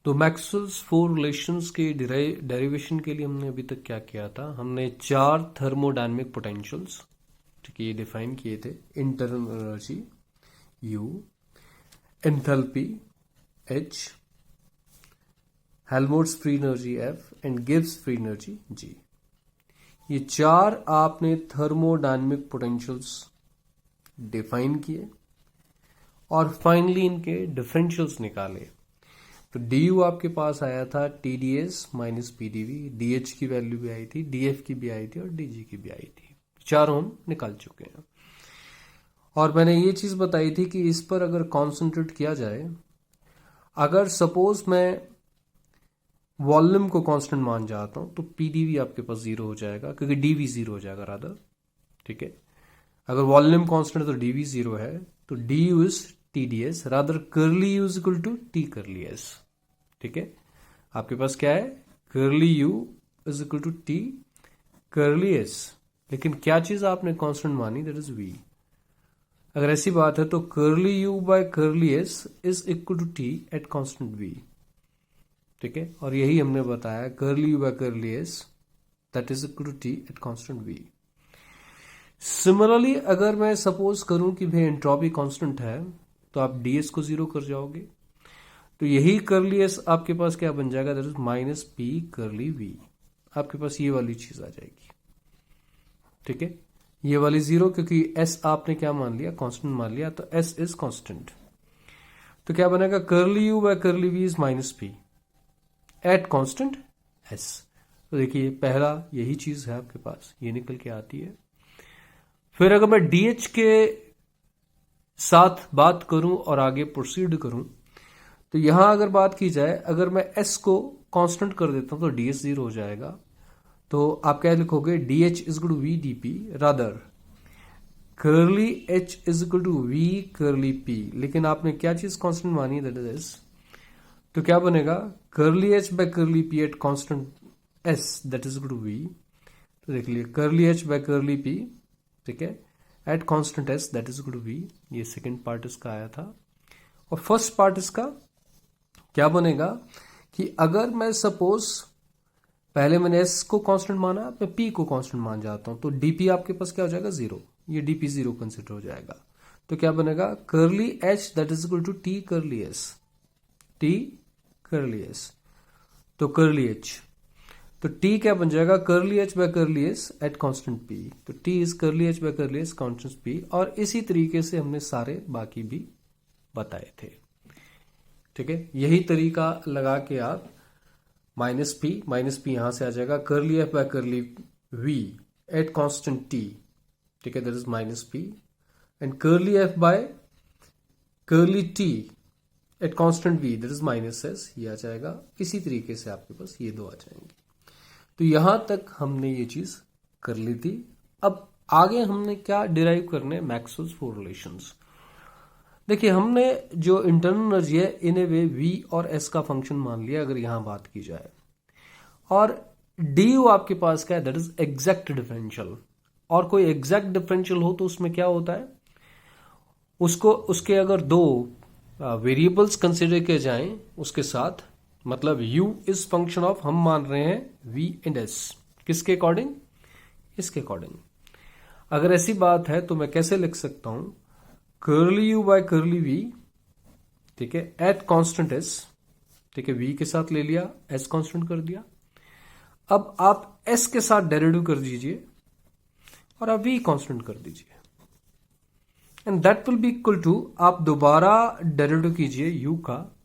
तो Maxwell's four relations के derivation के लिए हमने अभी तक क्या किया था, हमने 4 थर्मोडायनेमिक पोटेंशियल्स, ठीक है, ये डिफाइन किए थे। Internal energy U, enthalpy H, Helmholtz free energy F and Gibbs free energy G। ये 4 आपने थर्मोडायनेमिक पोटेंशियल्स डिफाइन किए और फाइनली इनके डिफरेंशियल्स निकाले। तो du आपके पास आया था TdS माइनस PdV, dH की वैल्यू भी आई थी, dF की भी आई थी और dG की भी आई थी। चारों हम निकाल चुके हैं। और मैंने ये चीज बताई थी कि इस पर अगर कॉन्सेंट्रेट किया जाए, अगर सपोज मैं वॉल्यूम को कांस्टेंट मान जाता हूं तो PdV आपके पास 0 हो जाएगा, क्योंकि dV 0 हो जाएगा रादर, ठीक है। अगर वॉल्यूम कांस्टेंट है तो dV 0 है, तो du is TdS rather curly U is equal to T curly S, ठीक है। आपके पास क्या है, curly U is equal to T curly S, लेकिन क्या चीज आपने कांस्टेंट मानी, दैट इज V। अगर ऐसी बात है तो curly U by curly S is equal to T at constant V, ठीक है। और यही हमने बताया, curly U by curly S that is equal to T at constant V। Similarly अगर मैं सपोज करूं कि भाई एंट्रोपी कांस्टेंट है, तो आप ds को 0 कर जाओगे, तो यही कर्ली S आपके पास क्या बन जाएगा, that is minus P curly V। आपके पास ये वाली चीज आ जाएगी, ठीक है। ये वाली 0, क्योंकि S आपने क्या मान लिया, कांस्टेंट मान लिया, तो S इज कांस्टेंट। तो क्या बनेगा, curly U by curly V is minus P at constant S। तो देखिए पहला यही चीज है आपके पास, ये निकल के आती है। फिर अगर मैं DH के साथ बात करूं और आगे प्रोसीड करूं, तो यहां अगर बात की जाए, अगर मैं S को कांस्टेंट कर देता हूं तो DS 0 हो जाएगा। तो आप क्या लिखोगे, DH is equal to V dP rather curly H is equal to V curly P, लेकिन आपने क्या चीज कांस्टेंट मानी, दैट इज S। तो क्या बनेगा, curly H by curly P at constant S that is equal to V। तो देख लीजिए curly H by curly P, ठीक है, at constant S that is equal to V। ये सेकंड पार्ट इसका आया था। और फर्स्ट पार्ट इसका क्या बनेगा कि अगर मैं सपोज पहले मैंने S को कांस्टेंट माना, मैं P को कांस्टेंट मान जाता हूं, तो dP आपके पास क्या हो जाएगा, 0। ये dP 0 कंसिडर हो जाएगा। तो क्या बनेगा, curly H that is equal to T curly S, T curly S। तो कर्ली H, तो T क्या बन जाएगा, curly H by curly S at constant P। तो T is curly H by curly S constant P। और इसी तरीके से हमने सारे बाकी भी बताए थे, ठीक है। यही तरीका लगा के आप माइनस P यहां से आ जाएगा, curly F by curly V at constant T, ठीक है, that is minus P and curly F by curly T at constant V that is minus S, ये आ जाएगा। इसी तरीके से आपके पास ये दो आ जाएंगे। तो यहां तक हमने ये चीज कर ली थी। अब आगे हमने क्या डिराइव करने, मैक्सवेल्स फोर रिलेशंस। देखिए हमने जो इंटरनल एनर्जी है इन ए वे V और S का फंक्शन मान लिया, अगर यहां बात की जाए। और du आपके पास क्या है, दैट इज एग्जैक्ट डिफरेंशियल। और कोई एग्जैक्ट डिफरेंशियल हो तो उसमें क्या होता है, उसको उसके अगर दो वेरिएबल्स कंसिडर किए जाएं उसके साथ, मतलब u इज फंक्शन ऑफ, हम मान रहे हैं V एंड S, किसके अकॉर्डिंग, इसके अकॉर्डिंग। अगर ऐसी बात है तो मैं कैसे लिख सकता हूं, curly U by curly V, ठीक है, एट कांस्टेंट S, ठीक है, V के साथ ले लिया, S कांस्टेंट कर दिया। अब आप S के साथ डेरिवेटिव कर दीजिए और आप V कांस्टेंट कर दीजिए, and that will be equal to, आप दोबारा डेरिवेटिव कीजिए U का,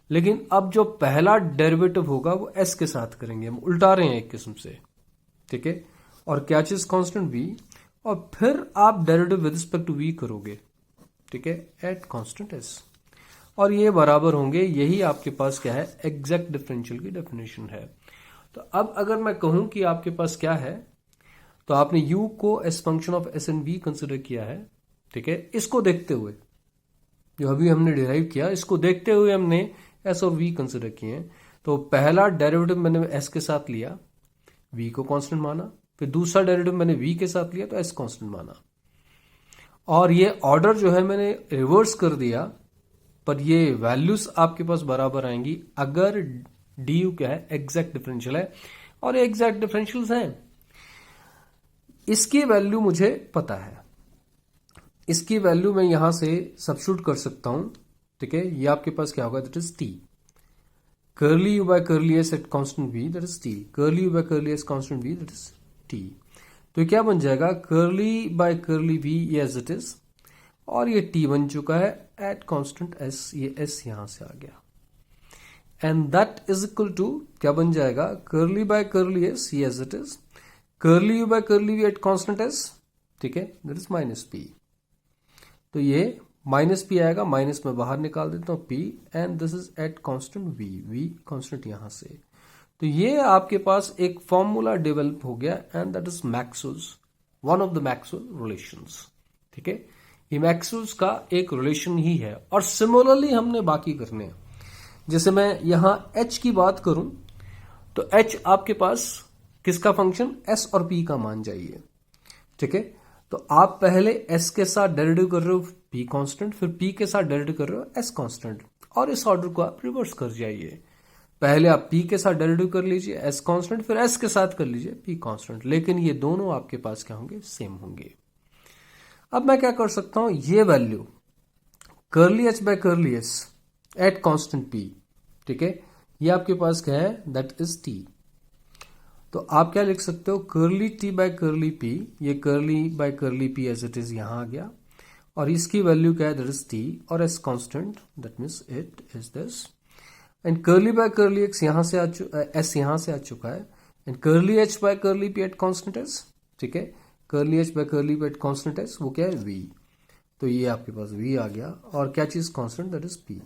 लेकिन अब जो पहला डेरिवेटिव होगा वो S के साथ करेंगे, हम उल्टा रहे हैं एक किस्म से, ठीक है। और क्या चीज, कांस्टेंट V, और फिर आप derivative with respect to V करोगे, ठीक है, एट कांस्टेंट S, और ये बराबर होंगे। यही आपके पास क्या है, एग्जैक्ट डिफरेंशियल की डेफिनेशन है। तो अब अगर मैं कहूं कि आपके पास क्या है, तो आपने U को S function of S and V consider किया है, ठीक है। इसको देखते हुए जो अभी हमने डिराइव किया, इसको देखते हुए हमने S और V कंसिडर किए हैं। तो पहला डेरिवेटिव मैंने S के साथ लिया, V को कांस्टेंट माना, फिर दूसरा डेरिवेटिव मैंने V के साथ लिया तो S कांस्टेंट माना, और ये ऑर्डर जो है मैंने रिवर्स कर दिया, पर ये वैल्यूज आपके पास बराबर आएंगी अगर डी यू क्या है, एग्जैक्ट डिफरेंशियल है, और ये एग्जैक्ट डिफरेंशियल्स हैं। इसकी वैल्यू मुझे पता है, इसकी वैल्यू मैं यहां से सब्स्टिट्यूट कर सकता हूं, ठीक है। ये आपके पास क्या होगा, that is T curly u by curly s at constant v, that is t, curly u by curly s constant v, that is t। तो क्या बन जाएगा, curly by curly v ये as it is, और ये t बन चुका है at constant s, ये s यहां से आ गया, and that is equal to क्या बन जाएगा, curly by curly s ये as it is, curly u by curly v at constant s, ठीक है, that is minus p। तो ये माइनस पी आएगा, माइनस में बाहर निकाल देता हूं P, and this is at constant V, V constant यहां से। तो ये आपके पास एक फॉर्मूला डेवलप हो गया, and that is Maxwell's, one of the Maxwell relations, ठीक है। ये मैक्सवेल्स का एक रिलेशन ही है, और सिमिलरली हमने बाकी करने हैं। जैसे मैं यहां एच की बात करूं तो एच आपके पास किसका फंक्शन, एस और पी का मान चाहिए, ठीक है। तो आप पहले s के साथ डेरिवेटिव कर रहे हो p कांस्टेंट, फिर p के साथ डेरिवेटिव कर रहे हो s कांस्टेंट, और इस ऑर्डर को आप रिवर्स कर जाइए। पहले आप p के साथ डेरिवेटिव कर लीजिए s कांस्टेंट, फिर s के साथ कर लीजिए p कांस्टेंट, लेकिन ये दोनों आपके पास क्या होंगे, सेम होंगे। अब मैं क्या कर सकता हूं, ये value curly h by curly s at constant p, ठीक है, ये आपके पास क्या है, दैट इज t। तो आप क्या लिख सकते हो, curly T by curly P, ये curly by curly P as it is यहां आ गया, और इसकी वैल्यू क्या है, दैट इज टी, और S constant, that means it is this, and curly by curly X यहां से एस यहां से आ चुका है, and curly H by curly P at constant S, ठीक है, curly H by curly P at constant S, वो क्या है, वी। तो ये आपके पास वी आ गया, और क्या चीज कांस्टेंट, दैट इज पी।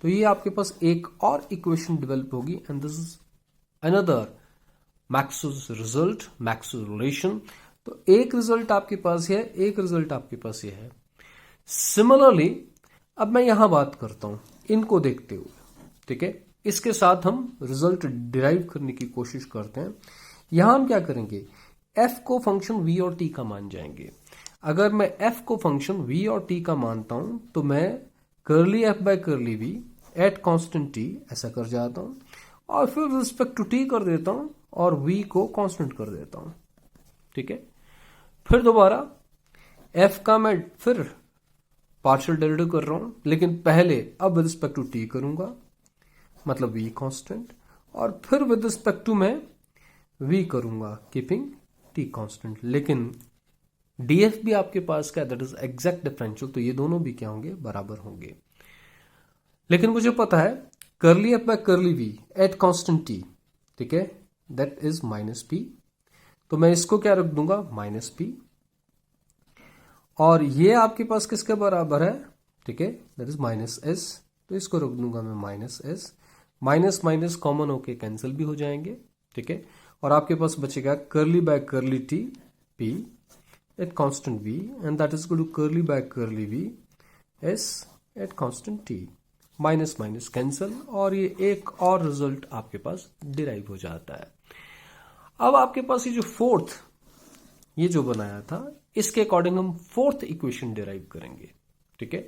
तो ये आपके पास एक और इक्वेशन डेवलप होगी, and this is another Maxwell's result, Maxwell relation. तो एक रिजल्ट आपके पास है, एक रिजल्ट आपके पास ये है। सिमिलरली अब मैं यहां बात करता हूं इनको देखते हुए, ठीक है, इसके साथ हम रिजल्ट डिराइव करने की कोशिश करते हैं। यहां हम क्या करेंगे, f को फंक्शन v और t का मान जाएंगे। अगर मैं f को फंक्शन v और t का मानता हूं तो मैं curly f by curly v at constant t ऐसा कर जाता हूं, और फिर रिस्पेक्ट टू t कर देता हूं, और v को कांस्टेंट कर देता हूं, ठीक है। फिर दोबारा f का मैं फिर पार्शियल डेरिवेटिव कर रहा हूं, लेकिन पहले अब विद रिस्पेक्ट टू t करूंगा, मतलब v कांस्टेंट, और फिर विद रिस्पेक्ट टू मैं v करूंगा कीपिंग t कांस्टेंट। लेकिन df भी आपके पास क्या, दैट इज एग्जैक्ट डिफरेंशियल, तो ये दोनों भी क्या होंगे, बराबर होंगे। लेकिन मुझे पता है curly f by curly v at constant t, ठीक है, दैट इज माइनस पी। तो मैं इसको क्या रख दूंगा, माइनस पी, और ये आपके पास किसके बराबर है, ठीक है, दैट इज माइनस एस। तो इसको रख दूंगा मैं minus S, minus minus common होके कैंसिल भी हो जाएंगे, ठीक है, और आपके पास बचेगा curly by curly T P at constant V, and that is equal to curly by curly V S at constant T, minus minus cancel, और ये एक और रिजल्ट आपके पास डिराइव हो जाता है। अब आपके पास ये जो फोर्थ, ये जो बनाया था, इसके अकॉर्डिंग हम फोर्थ इक्वेशन डिराइव करेंगे, ठीक है।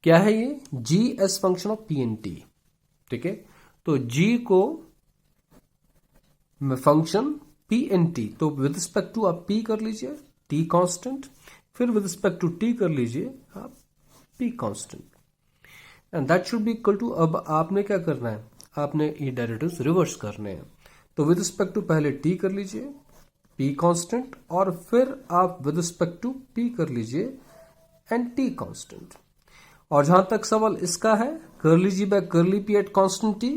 क्या है ये, G S function of P N T, ठीक है। तो जी को फंक्शन पी एन टी, तो विद रिस्पेक्ट टू आप पी कर लीजिए टी कांस्टेंट, फिर विद रिस्पेक्ट टू टी कर लीजिए आप P constant, and that should be equal to, अब आपने क्या करना है, आपने ये डेरिवेटिव्स रिवर्स करने हैं। तो विद रिस्पेक्ट टू पहले t कर लीजिए p कांस्टेंट, और फिर आप विद रिस्पेक्ट टू p कर लीजिए एंड t कांस्टेंट। और जहां तक सवाल इसका है, curly G by curly p at constant t,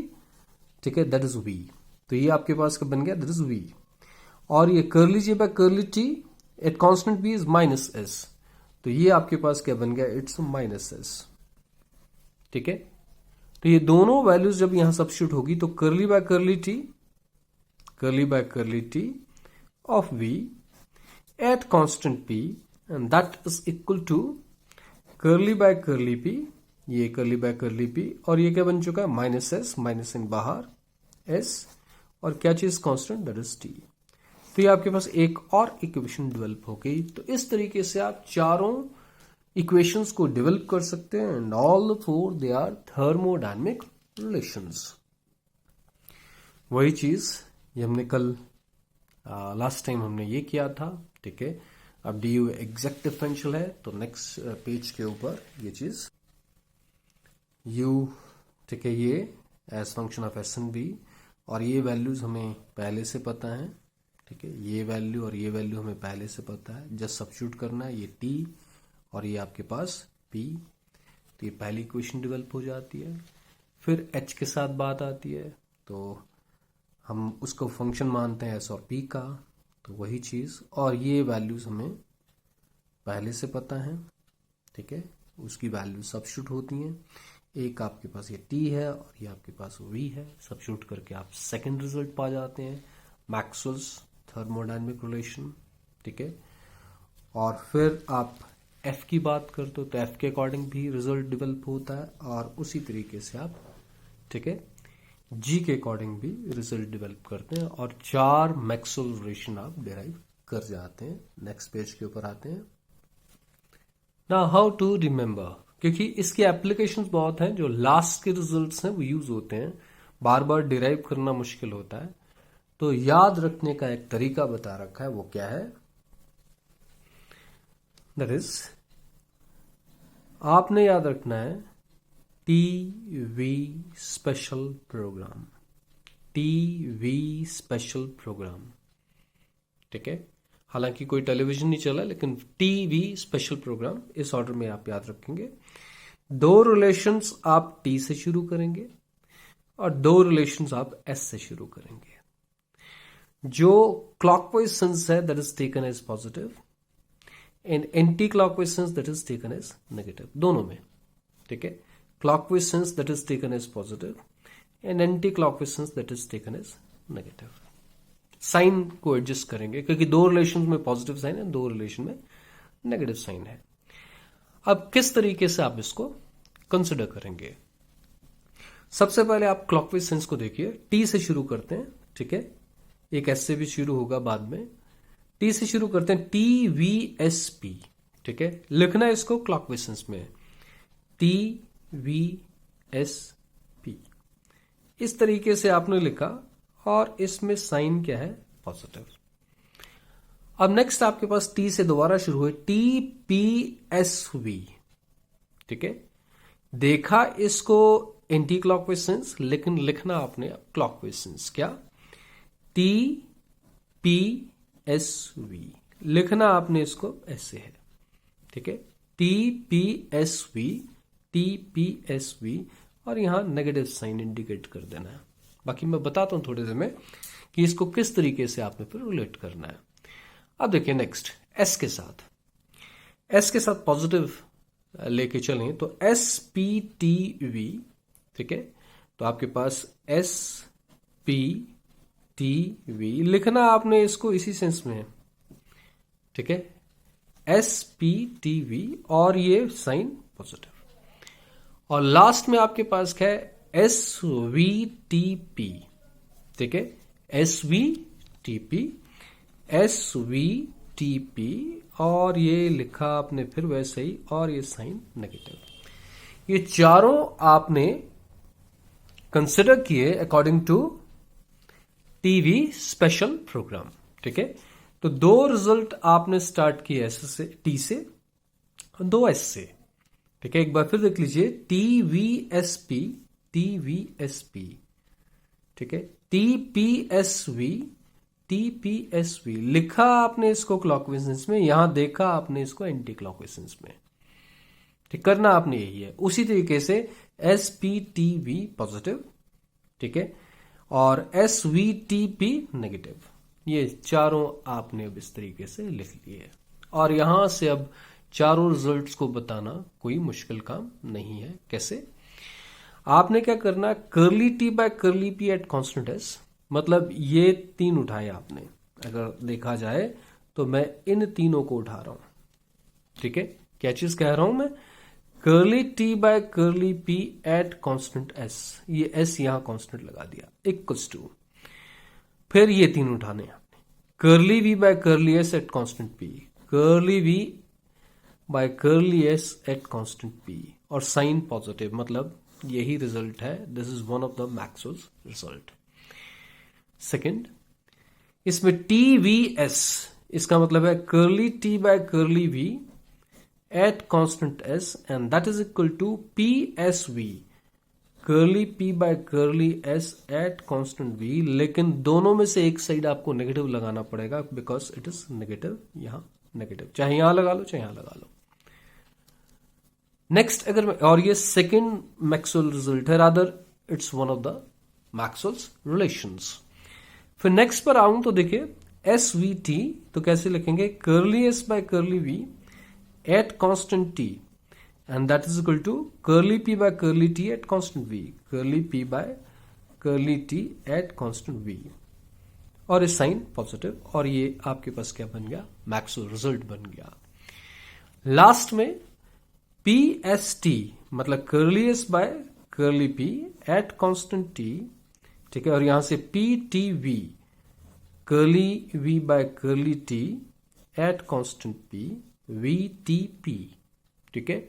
ठीक है, दैट इज v। तो ये आपके पास क्या बन गया, दैट इज v, और ये curly G by curly t at constant b is minus s। तो ये आपके पास क्या बन गया, इट्स माइनस s, ठीक है। तो ये दोनों वैल्यूज जब यहां सब्स्टिट्यूट होगी तो curly by curly T, curly by curly T of v at constant p, and that is equal to curly by curly p, ये कर्ली बाय कर्ली p, और ये क्या बन चुका है, माइनस एस, माइनस इन बाहर s, और क्या चीज कांस्टेंट, दैट इज t। तो ये आपके पास एक और इक्वेशन डेवलप हो गई। तो इस तरीके से आप चारों इक्वेशंस को डेवलप कर सकते हैं and all four they are thermodynamic relations. वही चीज ये हमने कल लास्ट टाइम हमने ये किया था, ठीक है। अब डी यू एग्जैक्ट डिफरेंशियल है तो नेक्स्ट पेज के ऊपर ये चीज यू, ठीक है, ये as function of S N B, और ये वैल्यूज हमें पहले से पता है, ठीक है। ये वैल्यू और ये वैल्यू हमें पहले से पता है, जस्ट सब्स्टिट्यूट करना है। ये टी और ये आपके पास पी, तो ये पहली इक्वेशन डेवलप हो जाती है। फिर एच के साथ बात आती है तो हम उसको फंक्शन मानते हैं एस और पी का, तो वही चीज, और ये वैल्यूज हमें पहले से पता है, ठीक है। उसकी वैल्यू सब्स्टिट्यूट होती हैं। एक आपके पास ये टी है और ये आपके पास वी है, सब्स्टिट्यूट करके आप सेकंड रिजल्ट पा जाते हैं, मैक्सवेल्स थर्मोडायनेमिक रिलेशन, ठीक है। और फिर आप एफ की बात करते हो तो एफ के अकॉर्डिंग भी रिजल्ट डेवलप होता है, और उसी तरीके से आप, ठीक है, जी के अकॉर्डिंग भी रिजल्ट डेवलप करते हैं, और 4 मैक्सवेल रिलेशन आप डिराइव कर जाते हैं। नेक्स्ट पेज के ऊपर आते हैं। नाउ हाउ टू रिमेंबर, क्योंकि इसके एप्लीकेशंस बहुत हैं, जो लास्ट के रिजल्ट्स हैं वो यूज होते हैं, बार बार डिराइव करना मुश्किल होता है, तो याद रखने का एक तरीका बता रखा है। वो क्या है? दैट इज, आपने याद रखना है TV special program, TV special program, ठीक है। हालांकि कोई टेलीविजन नहीं चला, लेकिन टीवी स्पेशल प्रोग्राम इस ऑर्डर में आप याद रखेंगे। 2 रिलेशंस आप टी से शुरू करेंगे और 2 रिलेशंस आप एस से शुरू करेंगे। जो क्लॉकवाइज सेंस है that is taken as positive, and anti clockwise sense that is taken as negative, दोनों में, ठीक है। Clockwise sense that is taken as positive and anti clockwise sense that is taken as negative. Sign को adjust करेंगे, क्योंकि 2 relation में positive sign है, 2 relation में नेगेटिव साइन है। अब किस तरीके से आप इसको कंसिडर करेंगे? सबसे पहले आप क्लॉकवाइज सेंस को देखिए, टी से शुरू करते हैं, ठीक है। एक एस से भी शुरू होगा बाद में, टी से शुरू करते हैं, टी वी एस पी, ठीक है। लिखना है इसको क्लॉकवाइज सेंस में, टी वी एस पी, इस तरीके से आपने लिखा, और इसमें साइन क्या है? पॉजिटिव। अब नेक्स्ट आपके पास टी से दोबारा शुरू हुए, टी पी एस वी, ठीक है। देखा इसको एंटी क्लॉकवाइज सेंस, लेकिन लिखना आपने क्लॉकवाइज सेंस, क्या? टी पी एस वी, लिखना आपने इसको ऐसे है, ठीक है। T P S we, T P S we, और यहां नेगेटिव साइन इंडिकेट कर देना है। बाकी मैं बताता हूं थोड़ी देर में कि इसको किस तरीके से आपने फिर रिलेट करना है। अब देखिए नेक्स्ट एस के साथ, एस के साथ पॉजिटिव लेके चलें तो एस पी टी वी, ठीक है। तो आपके पास एस पी टी वी, लिखना आपने इसको इसी सेंस में है, ठीक है, एस पी टी वी, और ये साइन पॉजिटिव। और लास्ट में आपके पास क्या है? एस वी टी पी, ठीक है, S V T P, S we T P, और ये लिखा आपने फिर वैसे ही, और ये साइन नेगेटिव। ये चारों आपने कंसिडर किए according to TV special program, ठीक है। तो 2 रिजल्ट आपने स्टार्ट किए एस से, टी से, और 2 एस से, ठीक है। एक बार फिर देख लीजिए, T V S P, T V S P, ठीक है, T P S we, T P S we, लिखा आपने इसको क्लॉकवाइज सेंस में, यहां देखा आपने इसको एंटी क्लॉकवाइज सेंस में, ठीक, करना आपने यही है। उसी तरीके से S P T V positive, ठीक है, और S V T P negative, ये चारों आपने अब इस तरीके से लिख लिए, और यहां से अब चारों रिजल्ट्स को बताना कोई मुश्किल काम नहीं है। कैसे? आपने क्या करना, curly T by curly P at constant S, मतलब ये 3 उठाए आपने, अगर देखा जाए तो मैं इन तीनों को उठा रहा हूं, ठीक है। क्या चीज कह रहा हूं मैं? Curly T by curly P at constant S, ये एस यहां कांस्टेंट लगा दिया, इक्वल्स टू, फिर ये 3 उठाने आपने, curly V by curly S at constant P, curly V by curly S at constant P और साइन पॉजिटिव, मतलब यही रिजल्ट है. This is one of the Maxwell's result. Second, इसमें टी वी एस, इसका मतलब है curly T by curly V at constant S and that is equal to P S V, curly P by curly S at constant V. लेकिन दोनों में से एक side आपको नेगेटिव लगाना पड़ेगा बिकॉज इट इज नेगेटिव. यहां नेगेटिव, चाहे यहां लगा लो चाहे यहां लगा लो. नेक्स्ट, अगर और ये सेकेंड मैक्सवेल रिजल्ट है, rather it's one of the Maxwell's relations. फिर नेक्स्ट पर आऊं तो देखिए एस वी टी, तो कैसे लिखेंगे, curly S by curly V at constant T and that is equal to curly P by curly T at constant V, curly P by curly T at constant V. और इस sign positive, और ये आपके पास क्या बन गया, Maxwell result बन गया. लास्ट में पी एस टी, मतलब curly S by curly P at constant T, ठीक है, और यहां से P T V, curly V by curly T at constant P, V T P. ठीक है,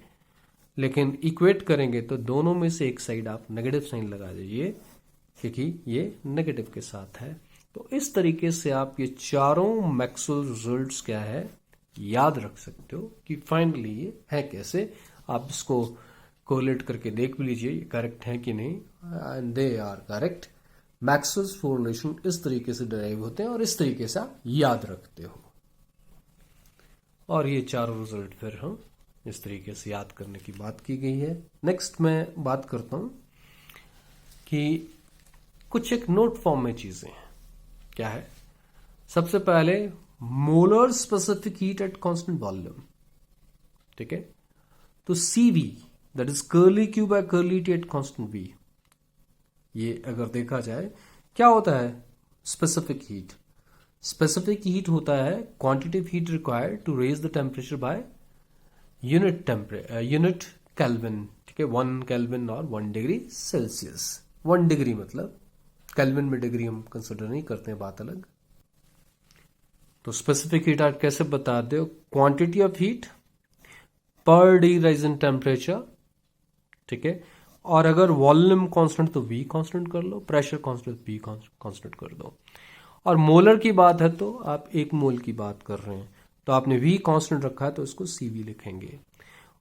लेकिन इक्वेट करेंगे तो दोनों में से एक साइड आप नेगेटिव साइन लगा दीजिए क्योंकि ये नेगेटिव के साथ है. तो इस तरीके से आप ये चारों मैक्सवेल रिजल्ट्स क्या है याद रख सकते हो कि फाइनली ये है कैसे. आप इसको कोरिलेट करके देख भी लीजिए ये करेक्ट है कि नहीं, and they are correct. Maxwell's four relation इस तरीके से डिराइव होते हैं और इस तरीके से आप याद रखते हो. और ये चारों रिजल्ट फिर हम इस तरीके से याद करने की बात की गई है. नेक्स्ट मैं बात करता हूं कि कुछ एक नोट फॉर्म में चीजें हैं. क्या है, सबसे पहले molar specific heat at constant volume. ठीक है, तो CV that is curly Q by curly T at constant V, ये अगर देखा जाए क्या होता है स्पेसिफिक हीट. स्पेसिफिक हीट होता है quantitative heat required to raise the temperature by unit kelvin. ठीक है, 1 केल्विन और 1 डिग्री सेल्सियस. 1 डिग्री मतलब केल्विन में डिग्री हम कंसिडर नहीं करते हैं, बात अलग. तो स्पेसिफिक हीट आप कैसे बताते हो, क्वांटिटी ऑफ हीट पर डिग्री राइज इन टेम्परेचर. ठीक है, और अगर वॉल्यूम कांस्टेंट तो V कांस्टेंट कर लो, प्रेशर कांस्टेंट V कांस्टेंट कर दो. और मोलर की बात है तो आप 1 मोल की बात कर रहे हैं तो आपने V कांस्टेंट रखा है तो इसको CV लिखेंगे.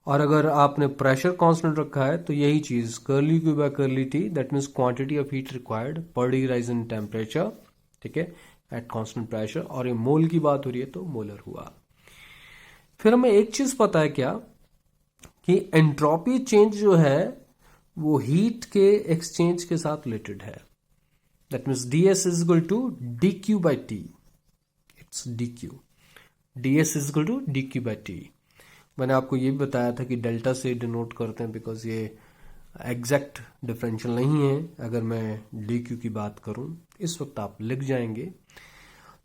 और अगर आपने प्रेशर कांस्टेंट रखा है तो यही चीज curly Q by curly T that means quantity of heat required per degree rise in temperature. ठीक है, एट कांस्टेंट प्रेशर. और ये मोल की बात हो रही है तो मोलर हुआ. फिर हमें एक चीज पता है क्या कि एंट्रोपी चेंज जो है वो हीट के एक्सचेंज के साथ रिलेटेड है. That means ds is equal to dq by t. It's dq. ds is equal to dq by t. मैंने आपको ये भी बताया था कि डेल्टा से डिनोट करते हैं बिकॉज ये एग्जैक्ट डिफरेंशियल नहीं है. अगर मैं dq की बात करूं इस वक्त आप लिख जाएंगे.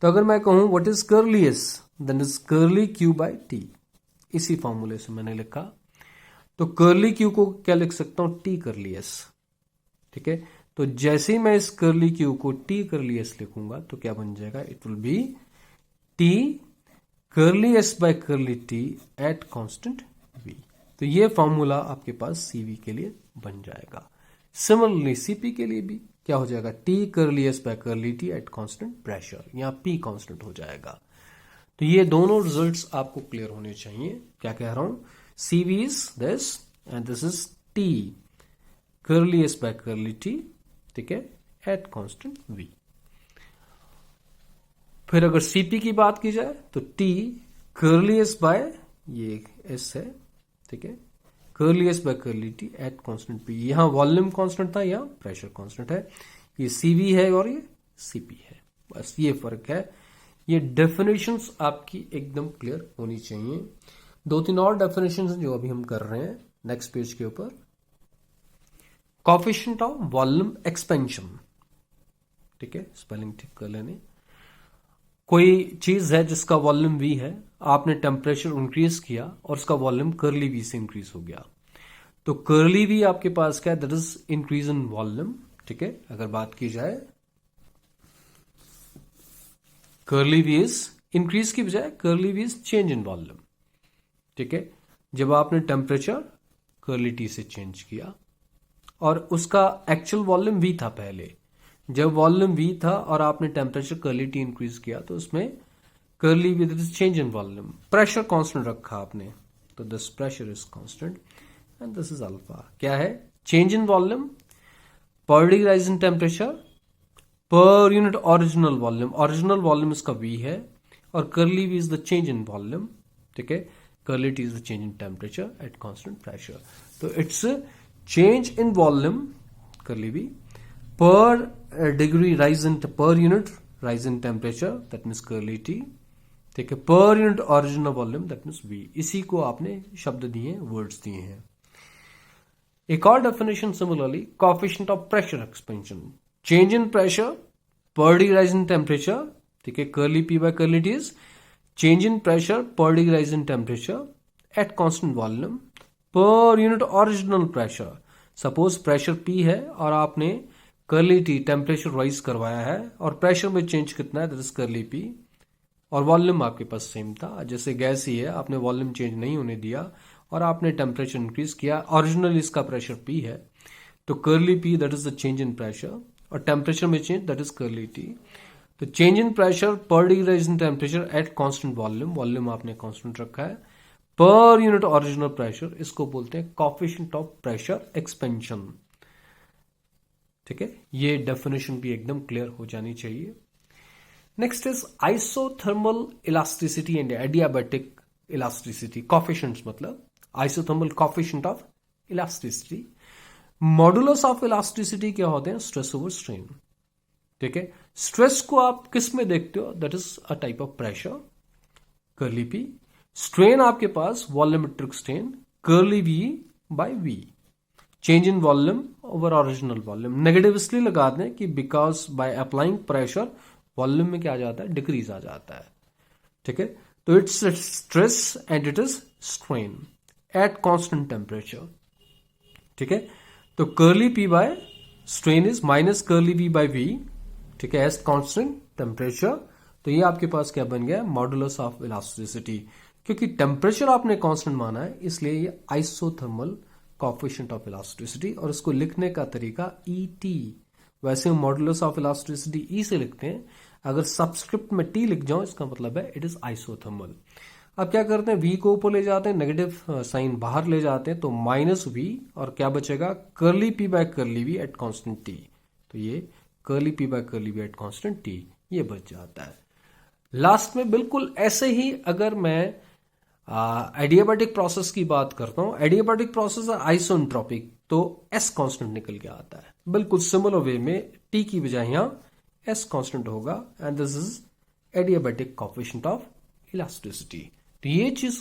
तो अगर मैं कहूं what is curly S then is curly q by t. इसी फॉर्मूले से मैंने लिखा. तो कर्ली क्यू को क्या लिख सकता हूं, टी कर्ली एस. ठीक है, तो जैसे ही मैं इस कर्ली क्यू को टी कर्ली एस लिखूंगा तो क्या बन जाएगा, it will be T curly S by curly T at constant V. तो ये फॉर्मूला आपके पास CV के लिए बन जाएगा. सिमिलरली CP के लिए भी क्या हो जाएगा, T curly S by curly T at constant pressure. यहां P कांस्टेंट हो जाएगा. तो ये दोनों रिजल्ट्स आपको क्लियर होने चाहिए. क्या कह रहा हूं, CV is this and this is T curly S by curly T. ठीक है, at constant V. फिर अगर CP की बात की जाए तो T curly S by ये S है. ठीक है, curly S by curly T at constant P. यहां वॉल्यूम कांस्टेंट था, यहां प्रेशर कांस्टेंट है. ये CV है और ये CP है. बस ये फर्क है. ये डेफिनेशंस आपकी एकदम क्लियर होनी चाहिए. 2-3 और डेफिनेशन जो अभी हम कर रहे हैं नेक्स्ट पेज के ऊपर. Coefficient of volume expansion. ठीक है, स्पेलिंग ठीक कर लेने. कोई चीज है जिसका वॉल्यूम V है, आपने टेम्परेचर इंक्रीज किया और उसका वॉल्यूम कर्ली V से इंक्रीज हो गया. तो कर्ली V आपके पास क्या है, that is increase in volume. ठीक है, अगर बात की जाए कर्ली V इज इंक्रीज की बजाय curly V is change in volume. ठीक है, जब आपने टेम्परेचर कर्ली टी से चेंज किया और उसका एक्चुअल वॉल्यूम वी था पहले। जब वॉल्यूम वी था और आपने टेम्परेचर कर्ली टी इंक्रीज किया तो उसमें curly with this change in volume, pressure constant रखा आपने, तो this pressure is constant and this is alpha. क्या है? Change in volume per degree rise in temperature per unit original volume. Original volume इसका V है और curly V is the change in volume. ठीक है, curly T is the change in temperature at constant pressure. तो it's change in volume curly V पर degree rise in per unit rise in temperature, that means curly T. ठीक है, per unit original volume, that means V. इसी को आपने शब्द दिए, words दिए हैं। एक और definition similarly, coefficient of pressure expansion, change in pressure per degree rise in temperature. ठीक है, curly P by curly T is change in pressure per degree rise in temperature at constant volume per unit original pressure. Suppose pressure P है और आपने curly T temperature rise करवाया है और pressure में change कितना है, दैट इज कर्ली पी, और वॉल्यूम आपके पास सेम था। जैसे गैस ही है, आपने वॉल्यूम चेंज नहीं होने दिया और आपने टेम्परेचर इंक्रीज किया, ओरिजिनल इसका प्रेशर पी है, तो curly P that is the change in pressure और टेम्परेचर में change that is curly T. तो change in pressure per degree rise in temperature at constant volume, volume आपने constant रखा है, पर यूनिट ओरिजिनल प्रेशर, इसको बोलते हैं coefficient of pressure expansion. ठीक है, ये डेफिनेशन भी एकदम क्लियर हो जानी चाहिए। Next is isothermal elasticity and adiabatic elasticity. Coefficients मतलब isothermal coefficient of elasticity. Modulus of elasticity क्या होते हैं? Stress over strain. ठीक है, स्ट्रेस को आप किस में देखते हो? That is a type of pressure, curly P. Strain आपके पास volumetric strain, curly V by V. Change in volume over original volume. Negative इसलिए लगा दें कि because by applying pressure volume में क्या आ जाता है? डिक्रीज आ जाता है। ठीक है, तो it's stress and it is strain at constant temperature. ठीक है, तो curly P by strain is minus curly V by V. ठीक है, एट कांस्टेंट टेम्परेचर। तो ये आपके पास क्या बन गया? Modulus of elasticity. क्योंकि टेम्परेचर आपने कांस्टेंट माना है, इसलिए ये आइसोथर्मल कोएफिशिएंट ऑफ इलास्टिसिटी, और इसको लिखने का तरीका ईटी। वैसे मॉडुलस ऑफ इलास्टिसिटी ई से लिखते हैं, अगर सबस्क्रिप्ट में टी लिख जाओ इसका मतलब है इट इज आइसोथर्मल। अब क्या करते हैं? वी को ऊपर ले जाते हैं, नेगेटिव साइन बाहर ले जाते हैं, तो माइनस वी, और क्या बचेगा? Curly P by curly V at constant T. तो ये curly P by curly V at constant T ये बच जाता है। लास्ट में बिल्कुल ऐसे ही अगर मैं एडियाबैटिक प्रोसेस की बात करता हूं, एडियाबैटिक प्रोसेस है आइसोएंट्रोपिक, तो एस कांस्टेंट निकल के आता है। बिल्कुल सिमिलर वे में टी की बजाय यहां एस कांस्टेंट होगा and this is adiabatic coefficient of elasticity. तो ये चीज